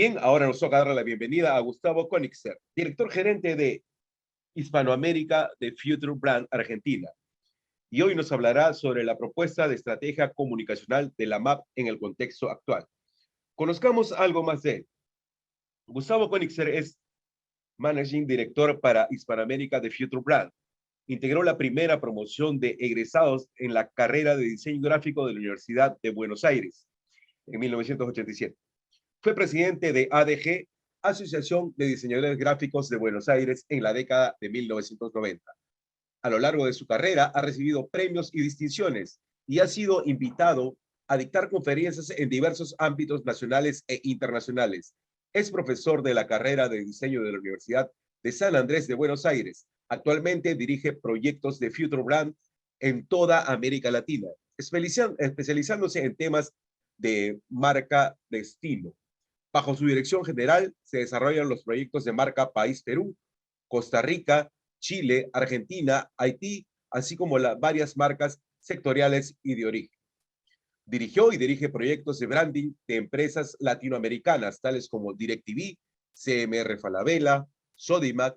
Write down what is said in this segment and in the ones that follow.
Bien, ahora nos toca darle la bienvenida a Gustavo Koenigsegg, director gerente de Hispanoamérica de Future Brand Argentina. Y hoy nos hablará sobre la propuesta de estrategia comunicacional de la MAP en el contexto actual. Conozcamos algo más de él. Gustavo Koenigsegg es Managing Director para Hispanoamérica de Future Brand. Integró la primera promoción de egresados en la carrera de diseño gráfico de la Universidad de Buenos Aires en 1987. Fue presidente de ADG, Asociación de Diseñadores Gráficos de Buenos Aires, en la década de 1990. A lo largo de su carrera ha recibido premios y distinciones y ha sido invitado a dictar conferencias en diversos ámbitos nacionales e internacionales. Es profesor de la carrera de diseño de la Universidad de San Andrés de Buenos Aires. Actualmente dirige proyectos de Future Brand en toda América Latina, especializándose en temas de marca destino. Bajo su dirección general se desarrollan los proyectos de marca País Perú, Costa Rica, Chile, Argentina, Haití, así como varias marcas sectoriales y de origen. Dirigió y dirige proyectos de branding de empresas latinoamericanas, tales como DirecTV, CMR Falabella, Sodimac,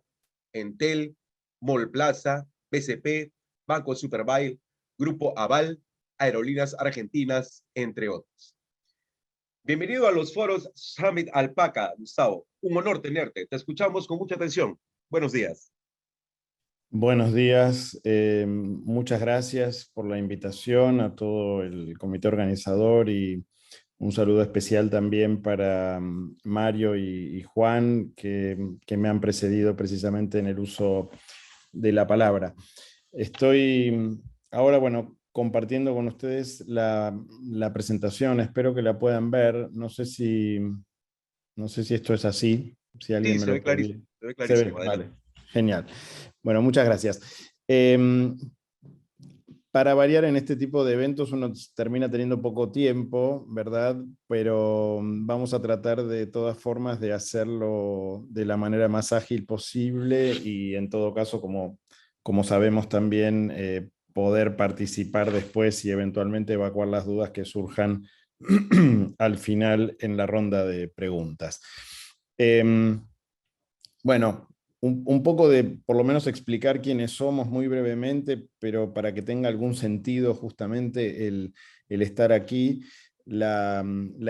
Entel, Mall Plaza, BCP, Banco Superbail, Grupo Aval, Aerolíneas Argentinas, entre otros. Bienvenido a los foros Summit Alpaca, Gustavo. Un honor tenerte. Te escuchamos con mucha atención. Buenos días. Buenos días. Muchas gracias por la invitación a todo el comité organizador y un saludo especial también para Mario y Juan, que me han precedido precisamente en el uso de la palabra. Estoy ahora, compartiendo con ustedes la presentación. Espero que la puedan ver. No sé si esto es así. Si alguien Sí, me se lo ve podría... clarísimo. Se ve ¿Se ve? clarísimo. Vale, Adelante. genial. Bueno, muchas gracias. Para variar en este tipo de eventos uno termina teniendo poco tiempo, ¿verdad? Pero vamos a tratar de todas formas de hacerlo de la manera más ágil posible y en todo caso, como sabemos también, poder participar después y eventualmente evacuar las dudas que surjan al final en la ronda de preguntas. Bueno, un poco de, por lo menos, explicar quiénes somos muy brevemente, pero para que tenga algún sentido justamente el estar aquí. La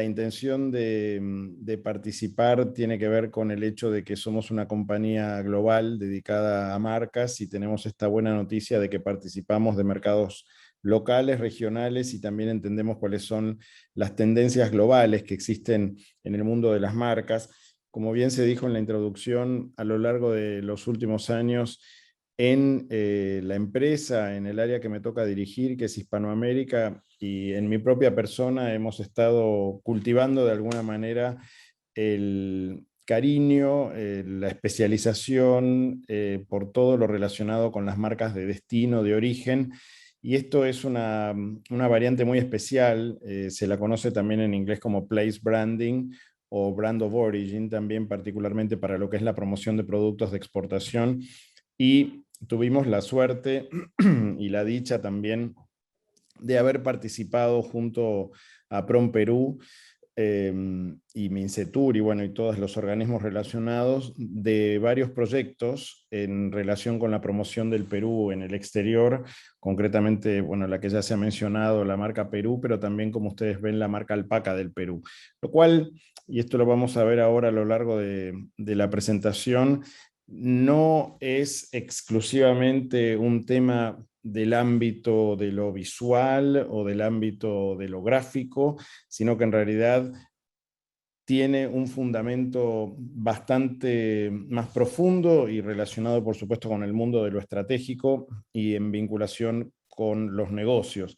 intención de participar tiene que ver con el hecho de que somos una compañía global dedicada a marcas y tenemos esta buena noticia de que participamos de mercados locales, regionales, y también entendemos cuáles son las tendencias globales que existen en el mundo de las marcas. Como bien se dijo en la introducción, a lo largo de los últimos años en la empresa, en el área que me toca dirigir, que es Hispanoamérica, y en mi propia persona hemos estado cultivando de alguna manera el cariño, la especialización por todo lo relacionado con las marcas de destino, de origen. Y esto es una variante muy especial, se la conoce también en inglés como place branding o brand of origin, también particularmente para lo que es la promoción de productos de exportación. Y tuvimos la suerte y la dicha también de haber participado junto a PROM Perú y Mincetur y todos los organismos relacionados de varios proyectos en relación con la promoción del Perú en el exterior, concretamente, la que ya se ha mencionado, la marca Perú, pero también, como ustedes ven, la marca Alpaca del Perú. Lo cual, y esto lo vamos a ver ahora a lo largo de la presentación, no es exclusivamente un tema del ámbito de lo visual o del ámbito de lo gráfico, sino que en realidad tiene un fundamento bastante más profundo y relacionado, por supuesto, con el mundo de lo estratégico y en vinculación con los negocios.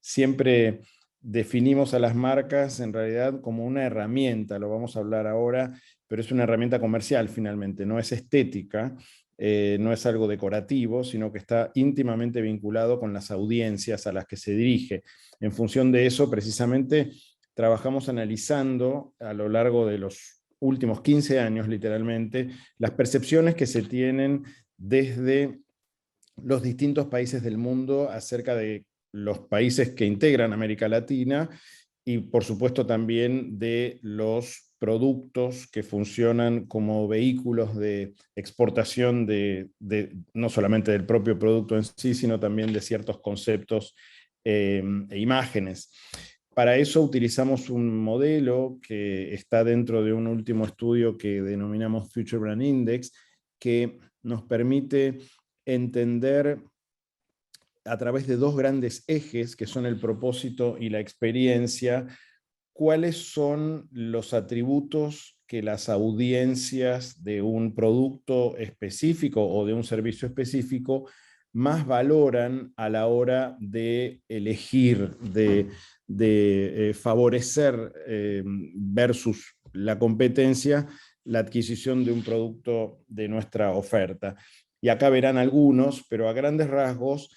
Siempre definimos a las marcas en realidad como una herramienta, lo vamos a hablar ahora, pero es una herramienta comercial finalmente, no es estética, no es algo decorativo, sino que está íntimamente vinculado con las audiencias a las que se dirige. En función de eso, precisamente, trabajamos analizando a lo largo de los últimos 15 años, literalmente, las percepciones que se tienen desde los distintos países del mundo acerca de los países que integran América Latina y, por supuesto, también de los productos que funcionan como vehículos de exportación no solamente del propio producto en sí, sino también de ciertos conceptos e imágenes. Para eso utilizamos un modelo que está dentro de un último estudio que denominamos Future Brand Index, que nos permite entender a través de dos grandes ejes, que son el propósito y la experiencia, cuáles son los atributos que las audiencias de un producto específico o de un servicio específico más valoran a la hora de elegir, de favorecer versus la competencia, la adquisición de un producto de nuestra oferta. Y acá verán algunos, pero a grandes rasgos,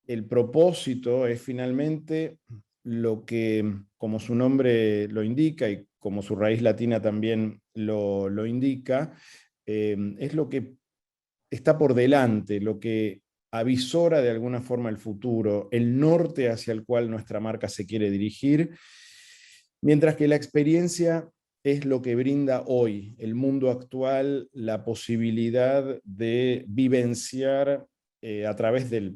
el propósito es finalmente lo que, como su nombre lo indica y como su raíz latina también lo indica, es lo que está por delante, lo que avisora de alguna forma el futuro, el norte hacia el cual nuestra marca se quiere dirigir, mientras que la experiencia es lo que brinda hoy el mundo actual, la posibilidad de vivenciar a través de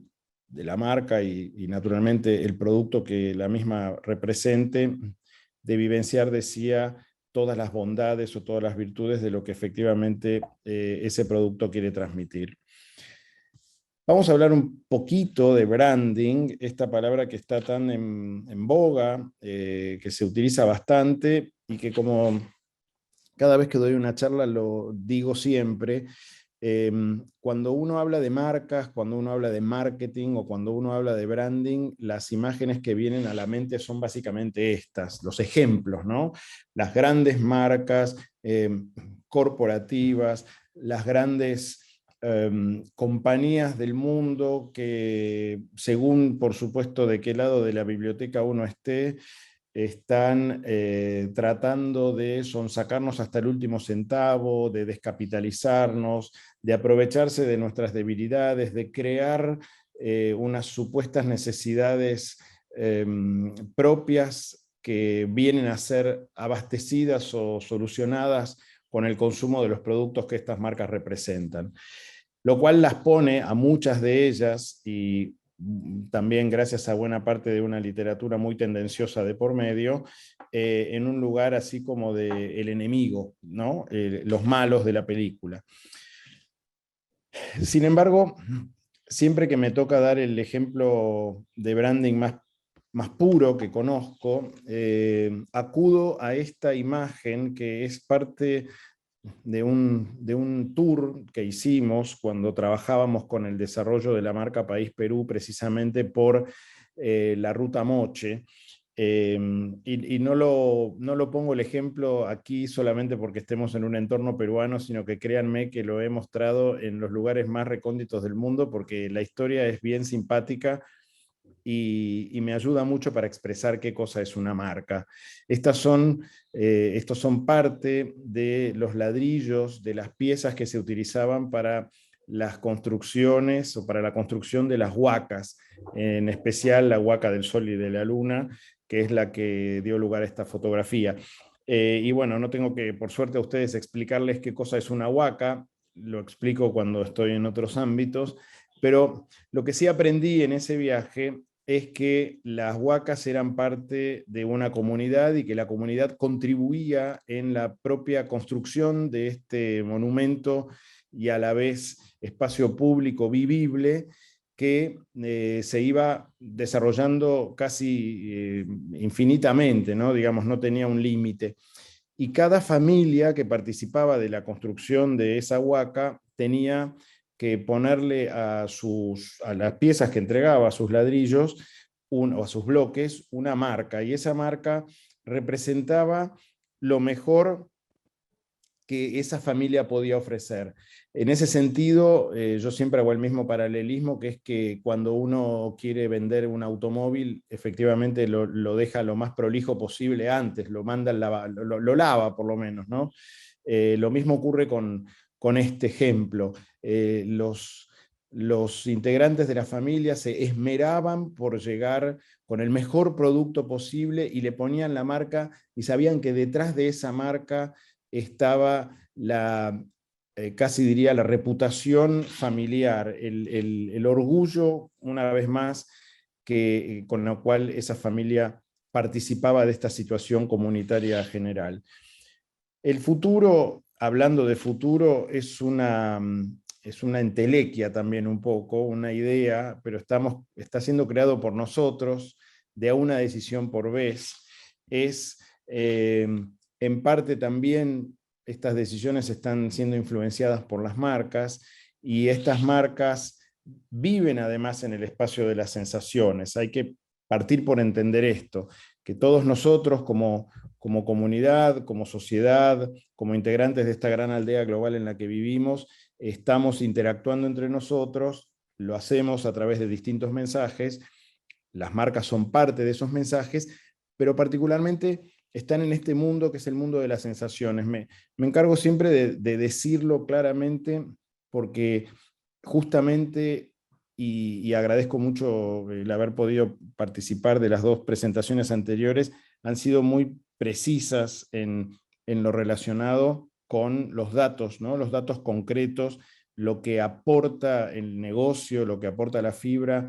la marca y naturalmente el producto que la misma represente, de vivenciar, decía, todas las bondades o todas las virtudes de lo que efectivamente ese producto quiere transmitir. Vamos a hablar un poquito de branding, esta palabra que está tan en boga, que se utiliza bastante y que, como cada vez que doy una charla lo digo siempre, cuando uno habla de marcas, cuando uno habla de marketing o cuando uno habla de branding, las imágenes que vienen a la mente son básicamente estas, los ejemplos, ¿no? Las grandes marcas corporativas, las grandes compañías del mundo que, según por supuesto de qué lado de la biblioteca uno esté, están tratando de sonsacarnos hasta el último centavo, de descapitalizarnos, de aprovecharse de nuestras debilidades, de crear unas supuestas necesidades propias que vienen a ser abastecidas o solucionadas con el consumo de los productos que estas marcas representan. Lo cual las pone a muchas de ellas, y también gracias a buena parte de una literatura muy tendenciosa de por medio, en un lugar así como de el enemigo, ¿no? Los malos de la película. Sin embargo, siempre que me toca dar el ejemplo de branding más puro que conozco, acudo a esta imagen que es parte de un tour que hicimos cuando trabajábamos con el desarrollo de la marca País Perú, precisamente por la ruta Moche. Y no lo pongo el ejemplo aquí solamente porque estemos en un entorno peruano, sino que créanme que lo he mostrado en los lugares más recónditos del mundo, porque la historia es bien simpática y me ayuda mucho para expresar qué cosa es una marca. Estos son parte de los ladrillos, de las piezas que se utilizaban para las construcciones o para la construcción de las huacas, en especial la huaca del Sol y de la Luna, que es la que dio lugar a esta fotografía. Y bueno, no tengo que, por suerte, a ustedes explicarles qué cosa es una huaca, lo explico cuando estoy en otros ámbitos, pero lo que sí aprendí en ese viaje es que las huacas eran parte de una comunidad y que la comunidad contribuía en la propia construcción de este monumento y a la vez espacio público vivible que se iba desarrollando casi infinitamente, ¿no? Digamos, no tenía un límite. Y cada familia que participaba de la construcción de esa huaca tenía que ponerle a las piezas que entregaba, a sus ladrillos o a sus bloques, una marca, y esa marca representaba lo mejor que esa familia podía ofrecer. En ese sentido, yo siempre hago el mismo paralelismo, que es que cuando uno quiere vender un automóvil, efectivamente lo deja lo más prolijo posible antes, lo manda lo lava por lo menos, ¿no? Lo mismo ocurre con este ejemplo. los integrantes de la familia se esmeraban por llegar con el mejor producto posible y le ponían la marca y sabían que detrás de esa marca estaba casi diría, la reputación familiar, el orgullo, una vez más, con la cual esa familia participaba de esta situación comunitaria general. El futuro, hablando de futuro, es una entelequia también un poco, una idea, pero está siendo creado por nosotros, de a una decisión por vez. Es en parte también estas decisiones están siendo influenciadas por las marcas y estas marcas viven además en el espacio de las sensaciones. Hay que partir por entender esto, que todos nosotros como comunidad, como sociedad, como integrantes de esta gran aldea global en la que vivimos, estamos interactuando entre nosotros, lo hacemos a través de distintos mensajes, las marcas son parte de esos mensajes, pero particularmente están en este mundo que es el mundo de las sensaciones. Me encargo siempre de decirlo claramente porque justamente, y agradezco mucho el haber podido participar de las dos presentaciones anteriores, han sido muy precisas en lo relacionado con los datos, ¿no? Los datos concretos, lo que aporta el negocio, lo que aporta la fibra,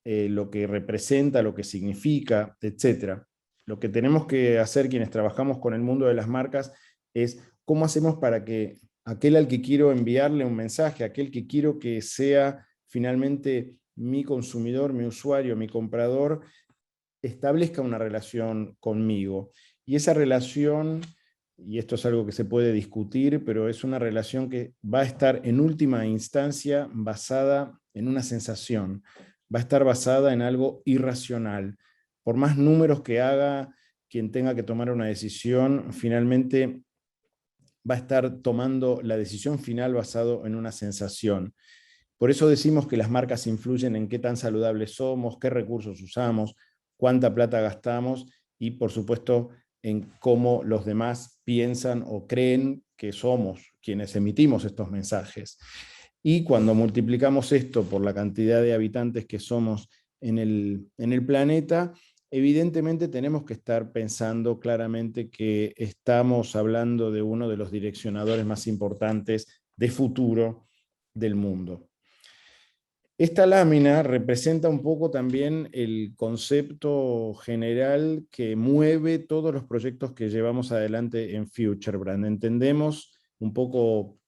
lo que representa, lo que significa, etc. Lo que tenemos que hacer quienes trabajamos con el mundo de las marcas es cómo hacemos para que aquel al que quiero enviarle un mensaje, aquel que quiero que sea finalmente mi consumidor, mi usuario, mi comprador, establezca una relación conmigo. Y esa relación, y esto es algo que se puede discutir, pero es una relación que va a estar en última instancia basada en una sensación, va a estar basada en algo irracional. Por más números que haga quien tenga que tomar una decisión, finalmente va a estar tomando la decisión final basado en una sensación. Por eso decimos que las marcas influyen en qué tan saludables somos, qué recursos usamos, cuánta plata gastamos y, por supuesto, en cómo los demás piensan o creen que somos quienes emitimos estos mensajes. Y cuando multiplicamos esto por la cantidad de habitantes que somos en el planeta, evidentemente tenemos que estar pensando claramente que estamos hablando de uno de los direccionadores más importantes de futuro del mundo. Esta lámina representa un poco también el concepto general que mueve todos los proyectos que llevamos adelante en FutureBrand. Entendemos un poco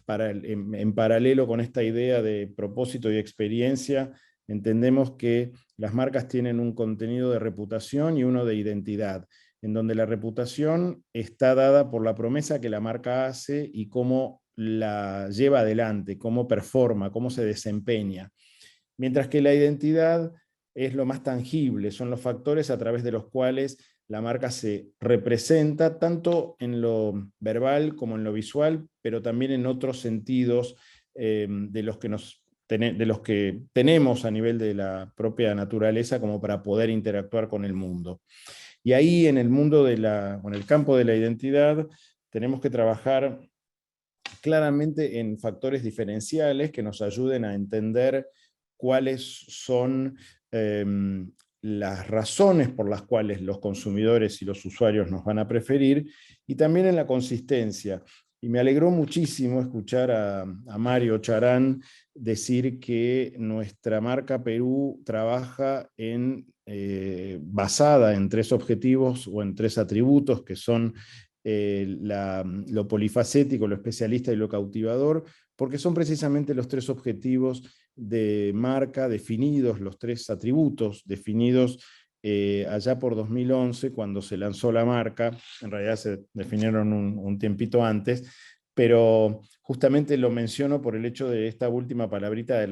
en paralelo con esta idea de propósito y experiencia, entendemos que las marcas tienen un contenido de reputación y uno de identidad, en donde la reputación está dada por la promesa que la marca hace y cómo la lleva adelante, cómo performa, cómo se desempeña. Mientras que la identidad es lo más tangible, son los factores a través de los cuales la marca se representa tanto en lo verbal como en lo visual, pero también en otros sentidos de los que tenemos a nivel de la propia naturaleza como para poder interactuar con el mundo. Y ahí en el mundo en el campo de la identidad tenemos que trabajar claramente en factores diferenciales que nos ayuden a entender cuáles son las razones por las cuales los consumidores y los usuarios nos van a preferir, y también en la consistencia. Y me alegró muchísimo escuchar a Mario Charán decir que nuestra marca Perú trabaja basada en 3 objetivos o en 3 atributos que son lo polifacético, lo especialista y lo cautivador, porque son precisamente los 3 objetivos de marca definidos, los 3 atributos definidos allá por 2011, cuando se lanzó la marca. En realidad se definieron un tiempito antes, pero justamente lo menciono por el hecho de esta última palabrita de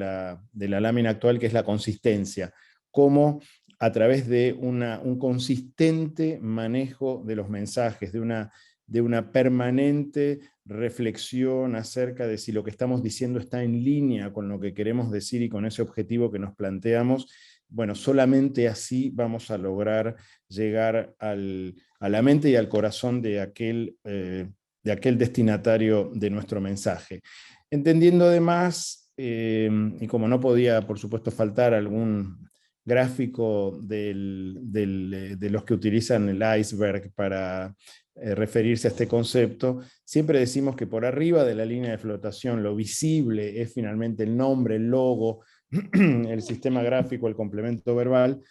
la lámina actual, que es la consistencia. Cómo a través de un consistente manejo de los mensajes, de una permanente reflexión acerca de si lo que estamos diciendo está en línea con lo que queremos decir y con ese objetivo que nos planteamos, bueno, solamente así vamos a lograr llegar a la mente y al corazón de aquel destinatario de nuestro mensaje. Entendiendo además y como no podía, por supuesto, faltar algún gráfico de los que utilizan el iceberg para referirse a este concepto, siempre decimos que por arriba de la línea de flotación lo visible es finalmente el nombre, el logo, el sistema gráfico, el complemento verbal,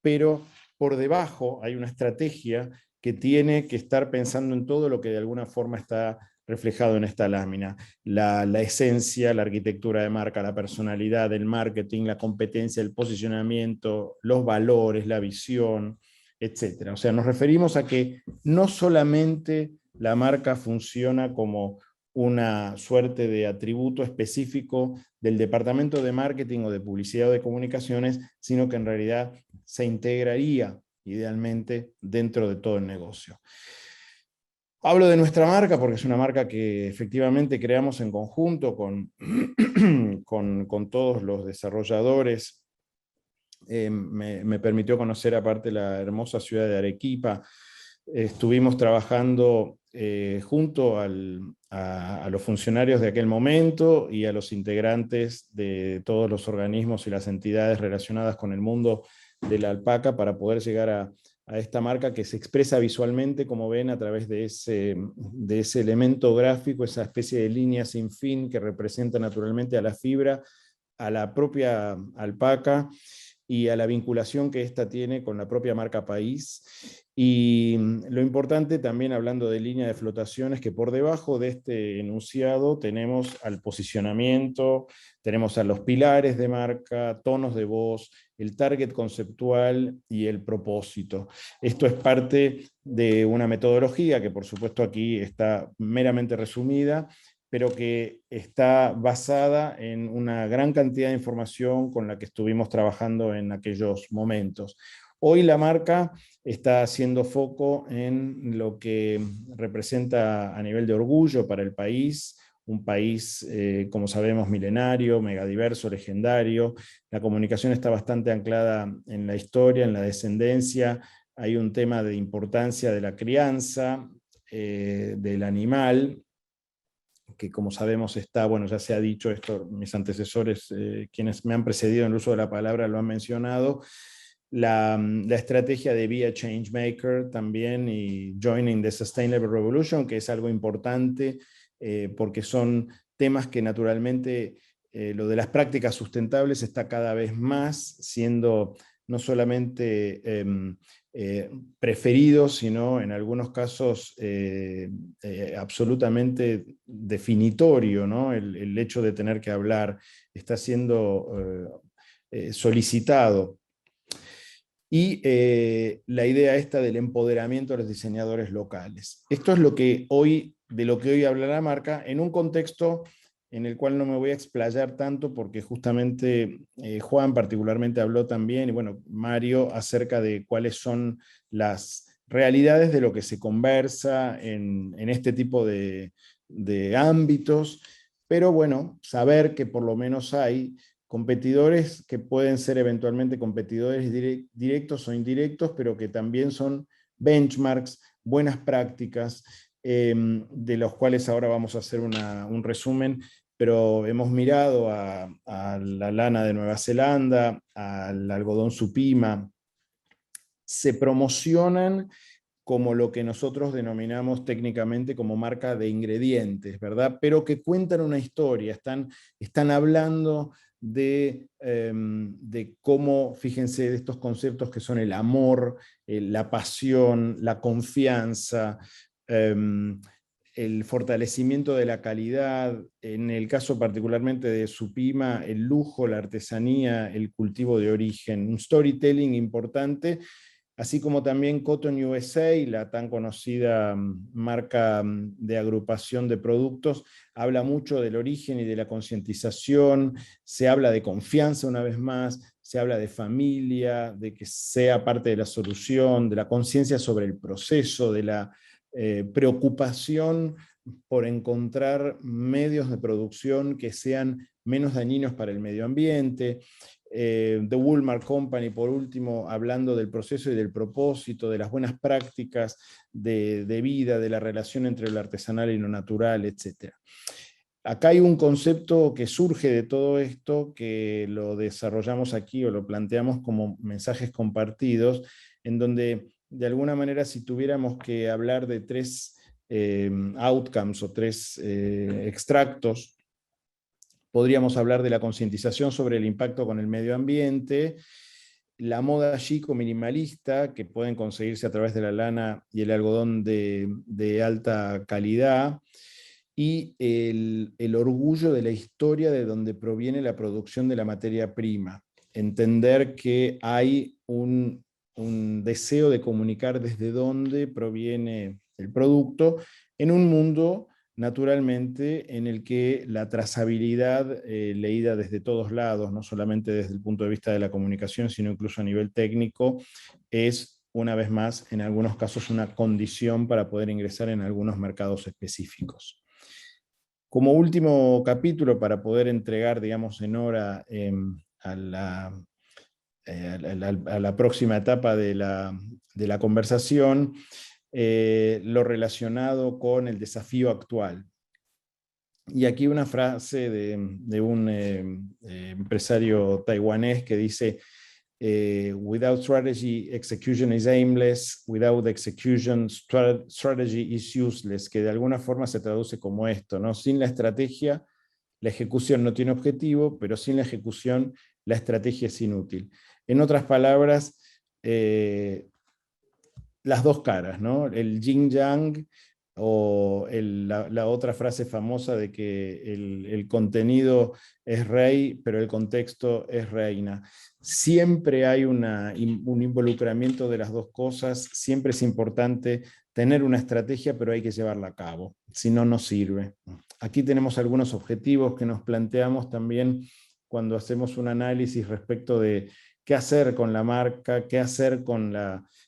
pero por debajo hay una estrategia que tiene que estar pensando en todo lo que de alguna forma está reflejado en esta lámina. La esencia, la arquitectura de marca, la personalidad, el marketing, la competencia, el posicionamiento, los valores, la visión, etc. O sea, nos referimos a que no solamente la marca funciona como una suerte de atributo específico del departamento de marketing o de publicidad o de comunicaciones, sino que en realidad se integraría idealmente dentro de todo el negocio. Hablo de nuestra marca porque es una marca que efectivamente creamos en conjunto con todos los desarrolladores. Me permitió conocer aparte la hermosa ciudad de Arequipa. Estuvimos trabajando junto a los funcionarios de aquel momento y a los integrantes de todos los organismos y las entidades relacionadas con el mundo de la alpaca para poder llegar a esta marca que se expresa visualmente, como ven, a través de ese elemento gráfico, esa especie de línea sin fin que representa naturalmente a la fibra, a la propia alpaca y a la vinculación que ésta tiene con la propia marca país. Y lo importante también, hablando de línea de flotación, es que por debajo de este enunciado tenemos al posicionamiento, tenemos a los pilares de marca, tonos de voz, el target conceptual y el propósito. Esto es parte de una metodología que por supuesto aquí está meramente resumida, pero que está basada en una gran cantidad de información con la que estuvimos trabajando en aquellos momentos. Hoy la marca está haciendo foco en lo que representa a nivel de orgullo para el país, un país, como sabemos, milenario, megadiverso, legendario. La comunicación está bastante anclada en la historia, en la descendencia. Hay un tema de importancia de la crianza, del animal, que como sabemos está, bueno, ya se ha dicho esto, mis antecesores, quienes me han precedido en el uso de la palabra lo han mencionado, la estrategia de Be a Changemaker también y Joining the Sustainable Revolution, que es algo importante porque son temas que naturalmente lo de las prácticas sustentables está cada vez más siendo no solamente preferidos, sino en algunos casos absolutamente definitorio, ¿no? El hecho de tener que hablar está siendo solicitado. Y la idea esta del empoderamiento de los diseñadores locales. Esto es de lo que hoy habla la marca, en un contexto en el cual no me voy a explayar tanto, porque justamente Juan particularmente habló también, y bueno, Mario, acerca de cuáles son las realidades de lo que se conversa en este tipo de ámbitos, pero bueno, saber que por lo menos hay competidores que pueden ser eventualmente competidores directos o indirectos, pero que también son benchmarks, buenas prácticas, de los cuales ahora vamos a hacer un resumen, pero hemos mirado a la lana de Nueva Zelanda, al algodón supima, se promocionan como lo que nosotros denominamos técnicamente como marca de ingredientes, ¿verdad? Pero que cuentan una historia, están hablando de cómo, fíjense, de estos conceptos que son el amor, la pasión, la confianza, el fortalecimiento de la calidad, en el caso particularmente de Supima, el lujo, la artesanía, el cultivo de origen, un storytelling importante, así como también Cotton USA, la tan conocida marca de agrupación de productos, habla mucho del origen y de la concientización, se habla de confianza una vez más, se habla de familia, de que sea parte de la solución, de la conciencia sobre el proceso, de la preocupación por encontrar medios de producción que sean menos dañinos para el medio ambiente. The Woolmark Company, por último, hablando del proceso y del propósito, de las buenas prácticas de vida, de la relación entre lo artesanal y lo natural, etc. Acá hay un concepto que surge de todo esto, que lo desarrollamos aquí o lo planteamos como mensajes compartidos, en donde de alguna manera si tuviéramos que hablar de tres outcomes o tres extractos, podríamos hablar de la concientización sobre el impacto con el medio ambiente, la moda chic o minimalista, que pueden conseguirse a través de la lana y el algodón de alta calidad, y el orgullo de la historia de donde proviene la producción de la materia prima. Entender que hay un deseo de comunicar desde dónde proviene el producto en un mundo naturalmente en el que la trazabilidad leída desde todos lados, no solamente desde el punto de vista de la comunicación, sino incluso a nivel técnico, es una vez más, en algunos casos, una condición para poder ingresar en algunos mercados específicos. Como último capítulo, para poder entregar, digamos, en hora a la próxima etapa de la conversación, lo relacionado con el desafío actual. Y aquí una frase de un empresario taiwanés que dice, without strategy, execution is aimless. Without execution, strategy is useless, que de alguna forma se traduce como esto, ¿no? Sin la estrategia, la ejecución no tiene objetivo, pero sin la ejecución, la estrategia es inútil. En otras palabras, las dos caras, ¿no? El yin-yang o la otra frase famosa de que el contenido es rey, pero el contexto es reina. Siempre hay un involucramiento de las dos cosas, siempre es importante tener una estrategia, pero hay que llevarla a cabo, si no, no sirve. Aquí tenemos algunos objetivos que nos planteamos también cuando hacemos un análisis respecto de qué hacer con la marca, qué hacer con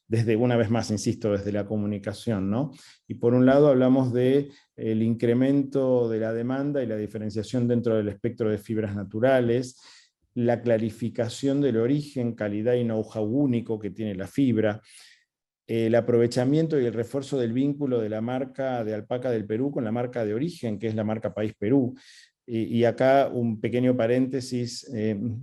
desde, una vez más, insisto, desde la comunicación, ¿no? Y por un lado hablamos del incremento de la demanda y la diferenciación dentro del espectro de fibras naturales, la clarificación del origen, calidad y know-how único que tiene la fibra, el aprovechamiento y el refuerzo del vínculo de la marca de alpaca del Perú con la marca de origen, que es la marca País Perú. Y acá un pequeño paréntesis,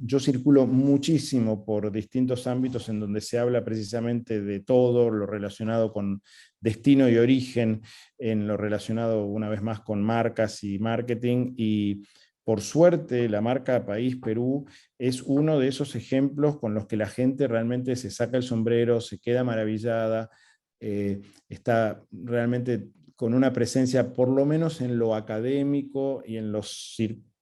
yo circulo muchísimo por distintos ámbitos en donde se habla precisamente de todo lo relacionado con destino y origen, en lo relacionado una vez más con marcas y marketing, y por suerte la marca País Perú es uno de esos ejemplos con los que la gente realmente se saca el sombrero, se queda maravillada, está realmente con una presencia, por lo menos en lo académico y en los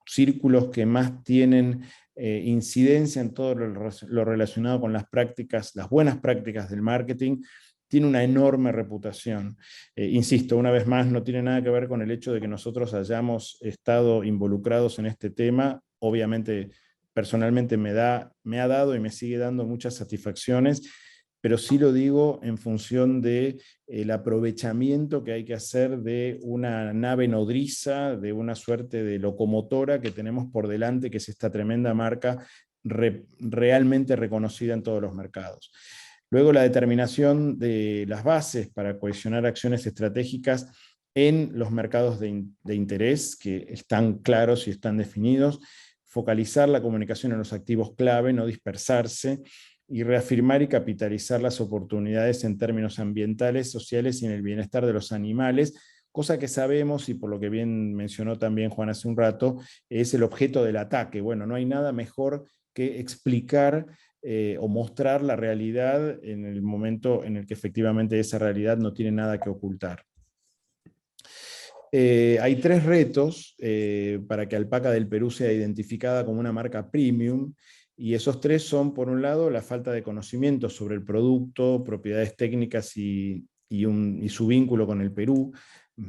círculos que más tienen incidencia en todo lo relacionado con las prácticas, las buenas prácticas del marketing, tiene una enorme reputación. Insisto, una vez más, no tiene nada que ver con el hecho de que nosotros hayamos estado involucrados en este tema. Obviamente, personalmente me ha dado y me sigue dando muchas satisfacciones, pero sí lo digo en función de el aprovechamiento que hay que hacer de una nave nodriza, de una suerte de locomotora que tenemos por delante, que es esta tremenda marca realmente reconocida en todos los mercados. Luego la determinación de las bases para cohesionar acciones estratégicas en los mercados de interés, que están claros y están definidos, focalizar la comunicación en los activos clave, no dispersarse, y reafirmar y capitalizar las oportunidades en términos ambientales, sociales y en el bienestar de los animales, cosa que sabemos, y por lo que bien mencionó también Juan hace un rato, es el objeto del ataque. Bueno, no hay nada mejor que explicar o mostrar la realidad en el momento en el que efectivamente esa realidad no tiene nada que ocultar. Hay tres retos para que Alpaca del Perú sea identificada como una marca premium, y esos tres son, por un lado, la falta de conocimiento sobre el producto, propiedades técnicas y su vínculo con el Perú,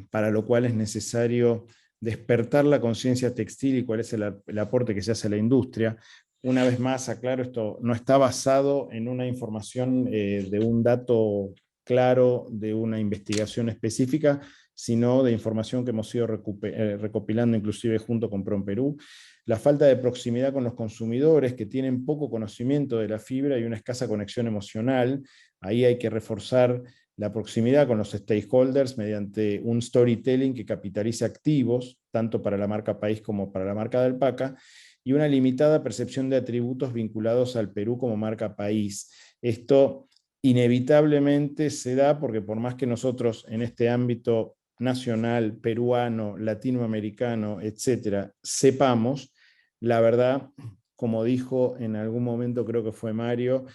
para lo cual es necesario despertar la conciencia textil y cuál es el aporte que se hace a la industria. Una vez más, aclaro, esto no está basado en una información de un dato claro, de una investigación específica, sino de información que hemos ido recopilando inclusive junto con PROMPERÚ. La falta de proximidad con los consumidores, que tienen poco conocimiento de la fibra y una escasa conexión emocional. Ahí hay que reforzar la proximidad con los stakeholders mediante un storytelling que capitalice activos, tanto para la marca país como para la marca de alpaca, y una limitada percepción de atributos vinculados al Perú como marca país. Esto inevitablemente se da porque por más que nosotros en este ámbito nacional, peruano, latinoamericano, etcétera, sepamos, la verdad, como dijo en algún momento, creo que fue Mario,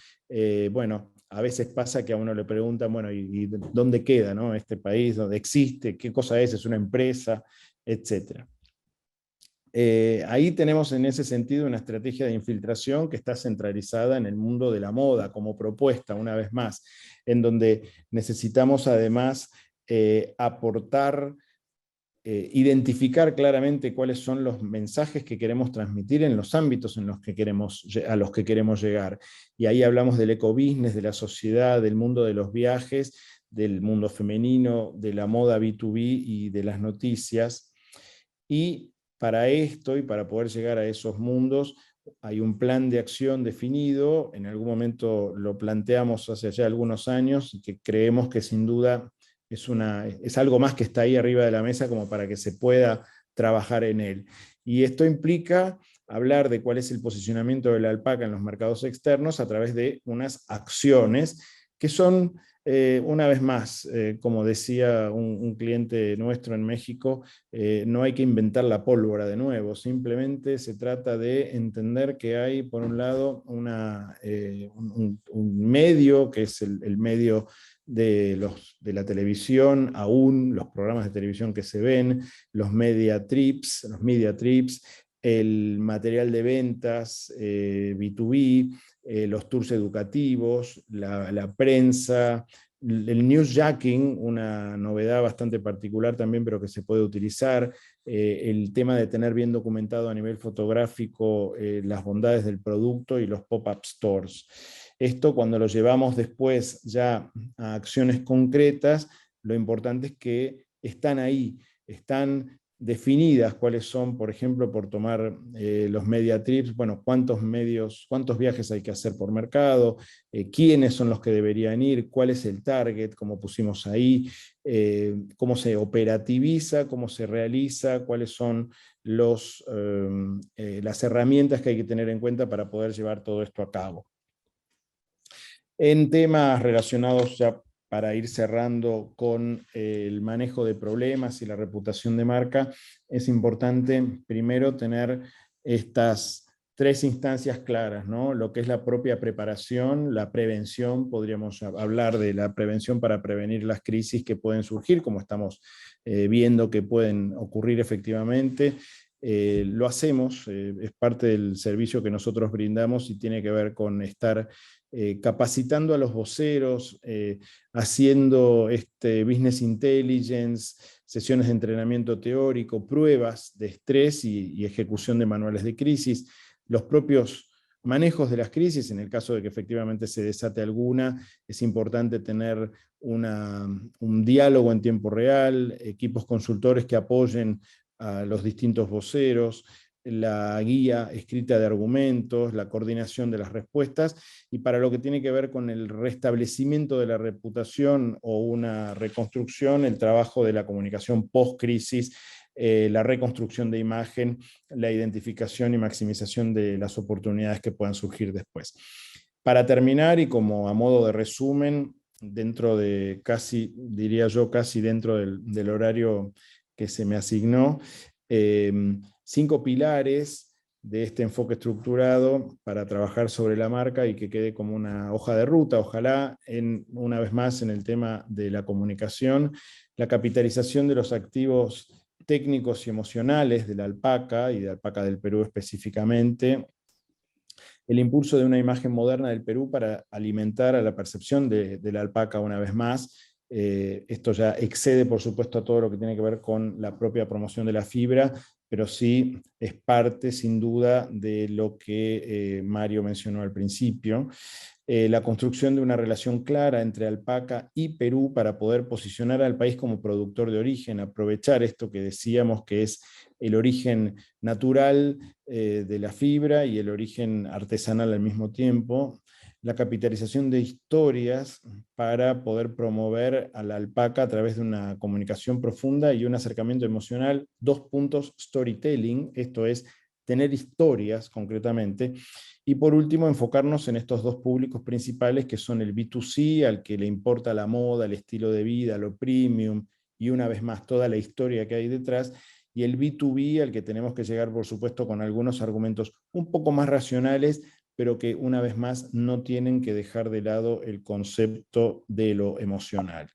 bueno, a veces pasa que a uno le preguntan, bueno, ¿y dónde queda, ¿no? Este país? ¿Dónde existe? ¿Qué cosa es? ¿Es una empresa? Etcétera. Ahí tenemos en ese sentido una estrategia de infiltración que está centralizada en el mundo de la moda como propuesta, una vez más, en donde necesitamos además aportar, identificar claramente cuáles son los mensajes que queremos transmitir en los ámbitos en los que a los que queremos llegar. Y ahí hablamos del ecobusiness, de la sociedad, del mundo de los viajes, del mundo femenino, de la moda B2B y de las noticias. Y para esto y para poder llegar a esos mundos hay un plan de acción definido, en algún momento lo planteamos hace ya algunos años, y que creemos que sin duda es algo más que está ahí arriba de la mesa como para que se pueda trabajar en él. Y esto implica hablar de cuál es el posicionamiento de la alpaca en los mercados externos a través de unas acciones que son, una vez más, como decía un cliente nuestro en México, no hay que inventar la pólvora de nuevo, simplemente se trata de entender que hay, por un lado, un medio, que es el medio de la televisión, aún los programas de televisión que se ven, los media trips, el material de ventas B2B, los tours educativos, la prensa, el newsjacking, una novedad bastante particular también, pero que se puede utilizar, el tema de tener bien documentado a nivel fotográfico las bondades del producto y los pop-up stores. Esto, cuando lo llevamos después ya a acciones concretas, lo importante es que están ahí, están definidas cuáles son, por ejemplo, por tomar los media trips, bueno, cuántos viajes hay que hacer por mercado, quiénes son los que deberían ir, cuál es el target, como pusimos ahí, cómo se operativiza, cómo se realiza, cuáles son las herramientas que hay que tener en cuenta para poder llevar todo esto a cabo. En temas relacionados, ya para ir cerrando, con el manejo de problemas y la reputación de marca, es importante primero tener estas 3 instancias claras, ¿no? Lo que es la propia preparación, la prevención, podríamos hablar de la prevención para prevenir las crisis que pueden surgir, como estamos viendo que pueden ocurrir efectivamente. Lo hacemos, es parte del servicio que nosotros brindamos y tiene que ver con estar capacitando a los voceros, haciendo business intelligence, sesiones de entrenamiento teórico, pruebas de estrés y ejecución de manuales de crisis, los propios manejos de las crisis. En el caso de que efectivamente se desate alguna, es importante tener un diálogo en tiempo real, equipos consultores que apoyen a los distintos voceros, la guía escrita de argumentos, la coordinación de las respuestas, y para lo que tiene que ver con el restablecimiento de la reputación o una reconstrucción, el trabajo de la comunicación post-crisis, la reconstrucción de imagen, la identificación y maximización de las oportunidades que puedan surgir después. Para terminar, y como a modo de resumen, dentro de diría yo, casi dentro del horario que se me asignó, 5 pilares de este enfoque estructurado para trabajar sobre la marca y que quede como una hoja de ruta, ojalá, una vez más en el tema de la comunicación, la capitalización de los activos técnicos y emocionales de la alpaca y de Alpaca del Perú específicamente, el impulso de una imagen moderna del Perú para alimentar a la percepción de la alpaca una vez más. Esto ya excede, por supuesto, a todo lo que tiene que ver con la propia promoción de la fibra, pero sí es parte, sin duda, de lo que Mario mencionó al principio. La construcción de una relación clara entre alpaca y Perú para poder posicionar al país como productor de origen, aprovechar esto que decíamos que es el origen natural de la fibra y el origen artesanal al mismo tiempo. la capitalización de historias para poder promover a la alpaca a través de una comunicación profunda y un acercamiento emocional. 2 puntos, storytelling, esto es tener historias concretamente. Y por último, enfocarnos en estos 2 públicos principales que son el B2C, al que le importa la moda, el estilo de vida, lo premium, y una vez más toda la historia que hay detrás, y el B2B, al que tenemos que llegar, por supuesto, con algunos argumentos un poco más racionales, pero que una vez más no tienen que dejar de lado el concepto de lo emocional.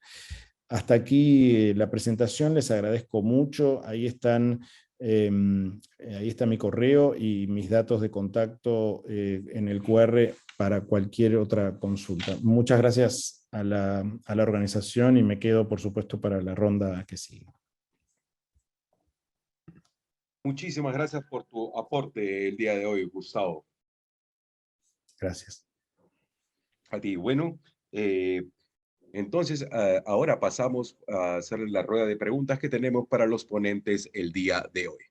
Hasta aquí la presentación, les agradezco mucho. Ahí está mi correo y mis datos de contacto en el QR para cualquier otra consulta. Muchas gracias a la organización y me quedo, por supuesto, para la ronda que sigue. Muchísimas gracias por tu aporte el día de hoy, Gustavo. Gracias. A ti. Bueno, entonces ahora pasamos a hacer la rueda de preguntas que tenemos para los ponentes el día de hoy.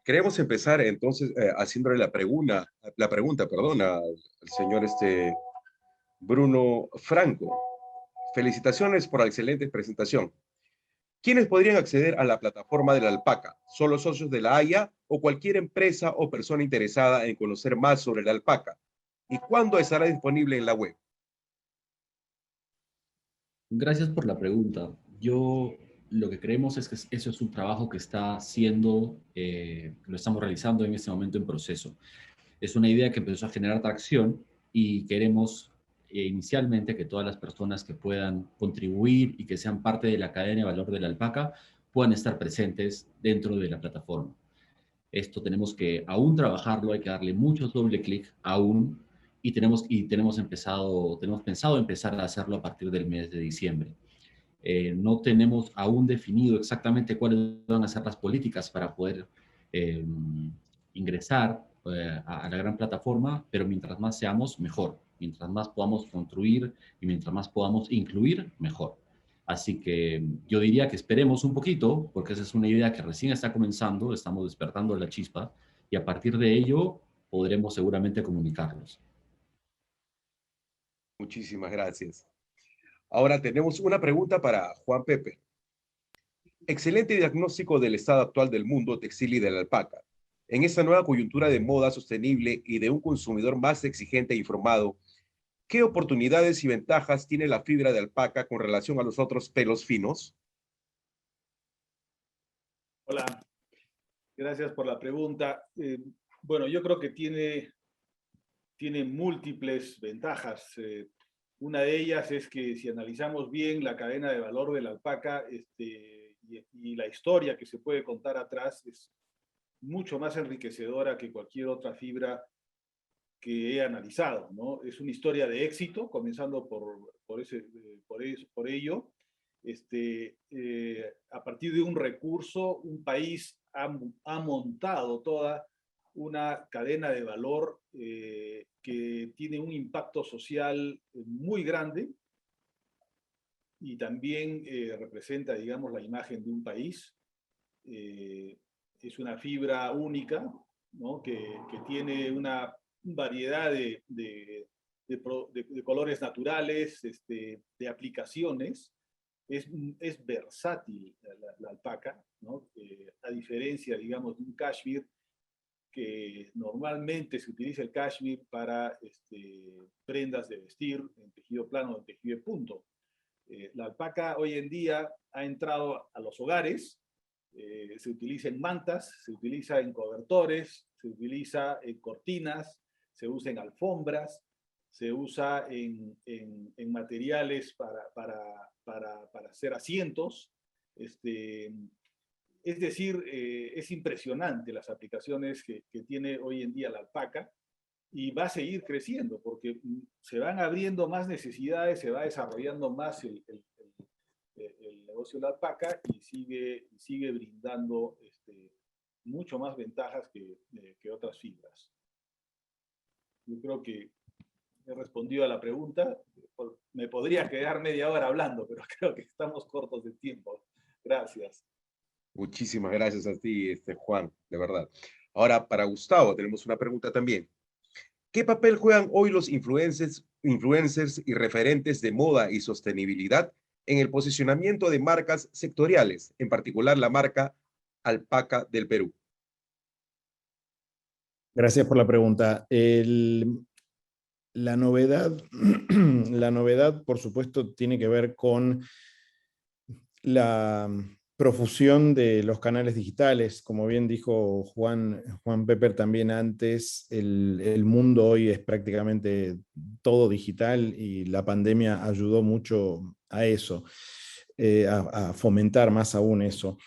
Queremos empezar entonces haciéndole la pregunta, perdón, al señor Bruno Franco. Felicitaciones por la excelente presentación. ¿Quiénes podrían acceder a la plataforma de la alpaca? ¿Solo socios de la Haya o cualquier empresa o persona interesada en conocer más sobre la alpaca? ¿Y cuándo estará disponible en la web? Gracias por la pregunta. Yo lo que creemos es que eso es un trabajo que está siendo, lo estamos realizando en este momento en proceso. Es una idea que empezó a generar tracción y queremos inicialmente que todas las personas que puedan contribuir y que sean parte de la cadena de valor de la alpaca puedan estar presentes dentro de la plataforma. Esto tenemos que aún trabajarlo, hay que darle muchos doble clic aún y tenemos pensado empezar a hacerlo a partir del mes de diciembre. No tenemos aún definido exactamente cuáles van a ser las políticas para poder ingresar a la gran plataforma, pero mientras más seamos, mejor. Mientras más podamos construir y mientras más podamos incluir, mejor. Así que yo diría que esperemos un poquito, porque esa es una idea que recién está comenzando, estamos despertando la chispa, y a partir de ello podremos seguramente comunicarlos. Muchísimas gracias. Ahora tenemos una pregunta para Juan Pepe. Excelente diagnóstico del estado actual del mundo textil y de la alpaca. En esta nueva coyuntura de moda sostenible y de un consumidor más exigente e informado, ¿qué oportunidades y ventajas tiene la fibra de alpaca con relación a los otros pelos finos? Hola, gracias por la pregunta. Bueno, yo creo que tiene múltiples ventajas. Una de ellas es que si analizamos bien la cadena de valor de la alpaca y la historia que se puede contar atrás, es mucho más enriquecedora que cualquier otra fibra que he analizado, ¿no? Es una historia de éxito, comenzando por ello. A partir de un recurso, un país ha montado toda una cadena de valor que tiene un impacto social muy grande y también representa, digamos, la imagen de un país. Es una fibra única, ¿no? que tiene una variedad de colores naturales, de aplicaciones. Es versátil la alpaca, ¿no? A diferencia, digamos, de un cashmere, que normalmente se utiliza el cashmere para prendas de vestir en tejido plano o en tejido de punto. La alpaca hoy en día ha entrado a los hogares, se utiliza en mantas, se utiliza en cobertores, se utiliza en cortinas, se usa en alfombras, se usa en materiales para hacer asientos. Es decir, es impresionante las aplicaciones que tiene hoy en día la alpaca y va a seguir creciendo porque se van abriendo más necesidades, se va desarrollando más el negocio de la alpaca y sigue brindando mucho más ventajas que otras fibras. Yo creo que he respondido a la pregunta. Me podría quedar media hora hablando, pero creo que estamos cortos de tiempo. Gracias. Muchísimas gracias a ti, Juan, de verdad. Ahora, para Gustavo, tenemos una pregunta también. ¿Qué papel juegan hoy los influencers influencers y referentes de moda y sostenibilidad en el posicionamiento de marcas sectoriales, en particular la marca Alpaca del Perú? Gracias por la pregunta. La novedad, la novedad, por supuesto, tiene que ver con la profusión de los canales digitales. Como bien dijo Juan Pepper también antes, el mundo hoy es prácticamente todo digital y la pandemia ayudó mucho a eso, a fomentar más aún eso.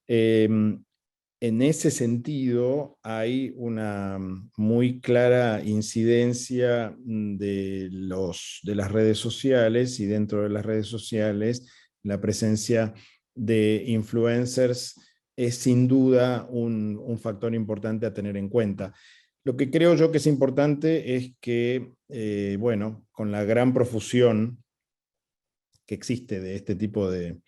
En ese sentido, hay una muy clara incidencia de las redes sociales, y dentro de las redes sociales la presencia de influencers es sin duda un factor importante a tener en cuenta. Lo que creo yo que es importante es que, bueno, con la gran profusión que existe de este tipo de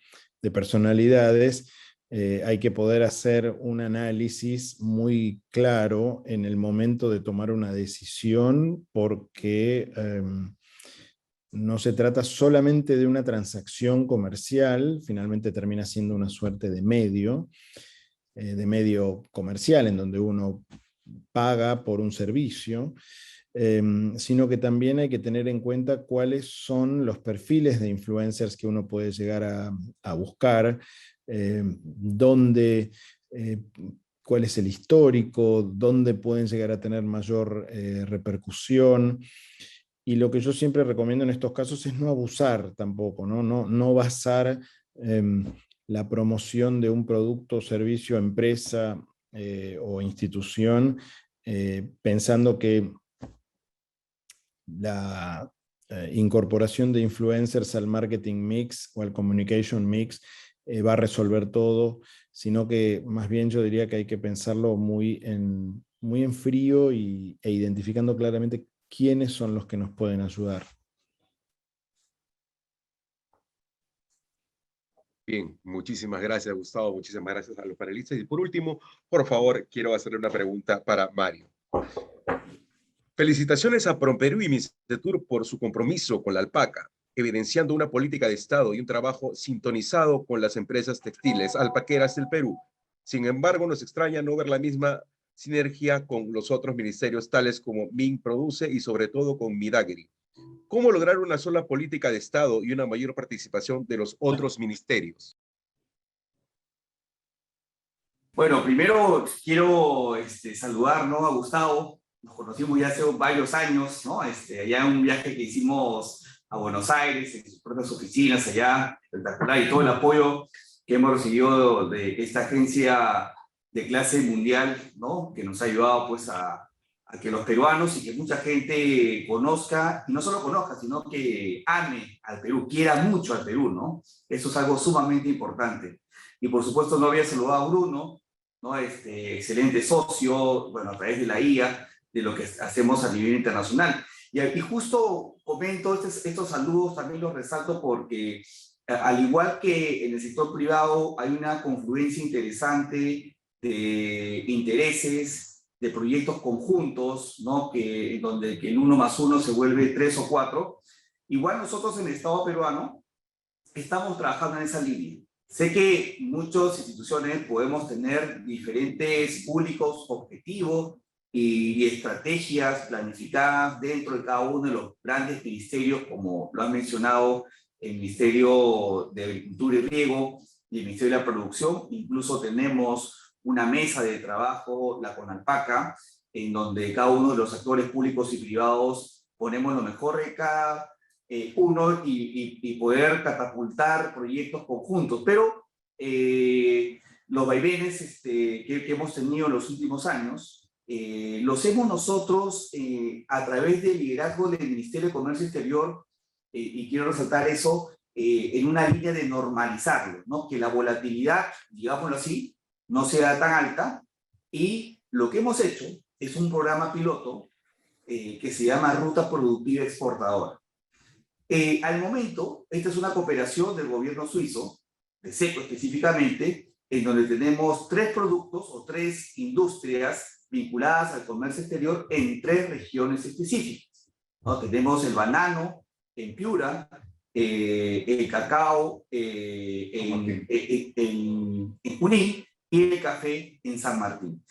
personalidades, hay que poder hacer un análisis muy claro en el momento de tomar una decisión, porque no se trata solamente de una transacción comercial, finalmente termina siendo una suerte de medio comercial en donde uno paga por un servicio, sino que también hay que tener en cuenta cuáles son los perfiles de influencers que uno puede llegar a buscar, cuál es el histórico, dónde pueden llegar a tener mayor repercusión. Y lo que yo siempre recomiendo en estos casos es no abusar tampoco, no basar la promoción de un producto, servicio, empresa o institución pensando que la incorporación de influencers al marketing mix o al communication mix va a resolver todo, sino que más bien yo diría que hay que pensarlo muy en frío e identificando claramente quiénes son los que nos pueden ayudar. Bien, muchísimas gracias, Gustavo. Muchísimas gracias a los panelistas. Y por último, por favor, quiero hacerle una pregunta para Mario. Felicitaciones a PROMPERÚ y MINCETUR por su compromiso con la alpaca, evidenciando una política de Estado y un trabajo sintonizado con las empresas textiles alpaqueras del Perú. Sin embargo, nos extraña no ver la misma sinergia con los otros ministerios, tales como MINPRODUCE y sobre todo con MIDAGRI. ¿Cómo lograr una sola política de Estado y una mayor participación de los otros ministerios? Bueno, primero quiero saludar, ¿no?, a Gustavo. Nos conocimos ya hace varios años, ¿no? Allá en un viaje que hicimos a Buenos Aires, en sus propias oficinas allá, espectacular, y todo el apoyo que hemos recibido de esta agencia de clase mundial, ¿no?, que nos ha ayudado pues a que los peruanos y que mucha gente conozca, y no solo conozca, sino que ame al Perú, quiera mucho al Perú, ¿no? Eso es algo sumamente importante. Y por supuesto no había saludado a Bruno, ¿no? Excelente socio, bueno, a través de la IA, de lo que hacemos a nivel internacional. Y justo comento estos saludos, también los resalto porque al igual que en el sector privado hay una confluencia interesante de intereses, de proyectos conjuntos, ¿no?, donde el 1 más 1 se vuelve 3 o 4. Igual nosotros en el Estado peruano estamos trabajando en esa línea. Sé que muchas instituciones podemos tener diferentes públicos objetivos y estrategias planificadas dentro de cada uno de los grandes ministerios, como lo han mencionado el Ministerio de Agricultura y Riego y el Ministerio de la Producción. Incluso tenemos una mesa de trabajo, la CONALPACA, en donde cada uno de los actores públicos y privados ponemos lo mejor de cada uno y poder catapultar proyectos conjuntos. Pero los vaivenes que hemos tenido en los últimos años, los hemos nosotros a través del liderazgo del Ministerio de Comercio Exterior, y quiero resaltar eso, en una línea de normalizarlo, ¿no?, que la volatilidad, digámoslo así, no sea tan alta. Y lo que hemos hecho es un programa piloto que se llama Ruta Productiva Exportadora. Al momento, esta es una cooperación del gobierno suizo, de SECO específicamente, en donde tenemos 3 productos o 3 industrias vinculadas al comercio exterior en 3 regiones específicas. ¿no? Tenemos el banano en Piura, el cacao en Junín y el café en San Martín.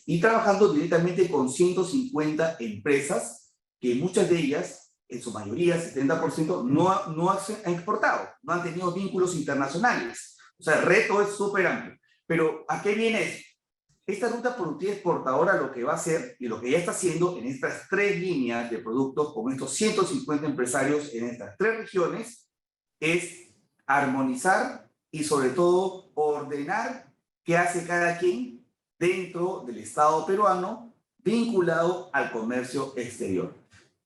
Y trabajando directamente con 150 empresas que muchas de ellas, en su mayoría, 70%, no han exportado, no han tenido vínculos internacionales. O sea, el reto es súper amplio. Pero ¿a qué viene eso? Esta ruta productiva exportadora lo que va a hacer y lo que ya está haciendo en estas 3 líneas de productos con estos 150 empresarios en estas 3 regiones es armonizar y sobre todo ordenar qué hace cada quien dentro del Estado peruano vinculado al comercio exterior.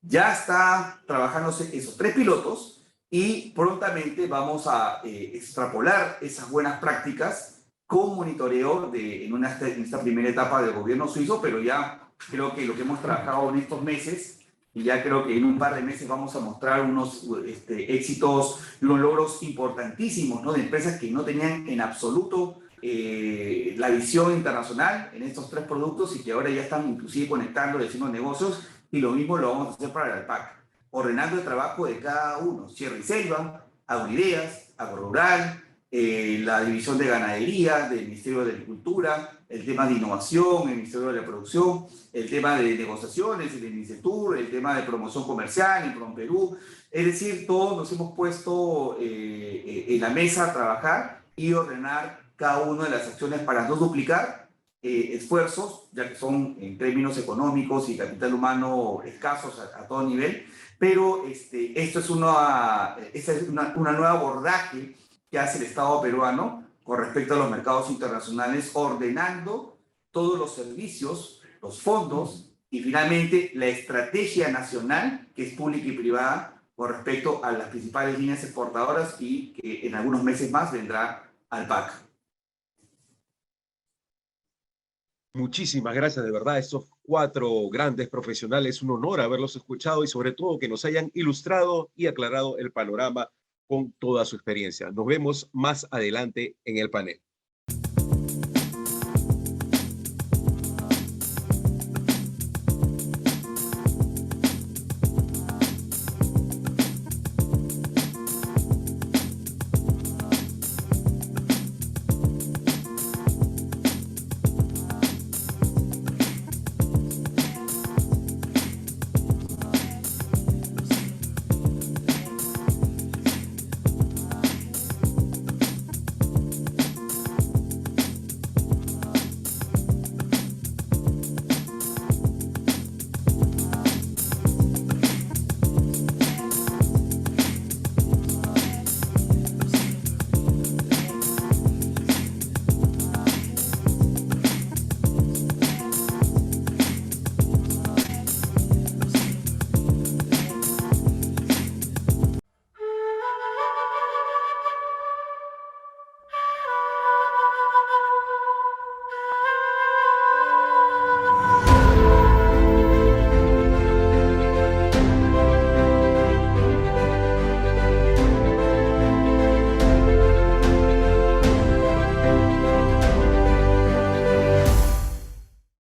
Ya está trabajándose esos 3 pilotos y prontamente vamos a extrapolar esas buenas prácticas con monitoreo en esta primera etapa del gobierno suizo, pero ya creo que lo que hemos trabajado en estos meses, y ya creo que en un par de meses vamos a mostrar unos éxitos y unos logros importantísimos, ¿no? De empresas que no tenían en absoluto la visión internacional en estos 3 productos y que ahora ya están inclusive conectando, haciendo negocios, y lo mismo lo vamos a hacer para el ALPAC, ordenando el trabajo de cada uno, Sierra y Selva, Agroideas, Agrorural, la división de ganadería del Ministerio de Agricultura, el tema de innovación, el Ministerio de la Producción, el tema de negociaciones, el MINCETUR, el tema de promoción comercial, en PROMPERÚ. Es decir, todos nos hemos puesto en la mesa a trabajar y ordenar cada una de las acciones para no duplicar esfuerzos, ya que son en términos económicos y capital humano escasos a todo nivel, pero esto es una nueva abordaje que hace el Estado peruano con respecto a los mercados internacionales, ordenando todos los servicios, los fondos y finalmente la estrategia nacional, que es pública y privada, con respecto a las principales líneas exportadoras y que en algunos meses más vendrá al PAC. Muchísimas gracias, de verdad, estos 4 grandes profesionales, un honor haberlos escuchado y sobre todo que nos hayan ilustrado y aclarado el panorama con toda su experiencia. Nos vemos más adelante en el panel.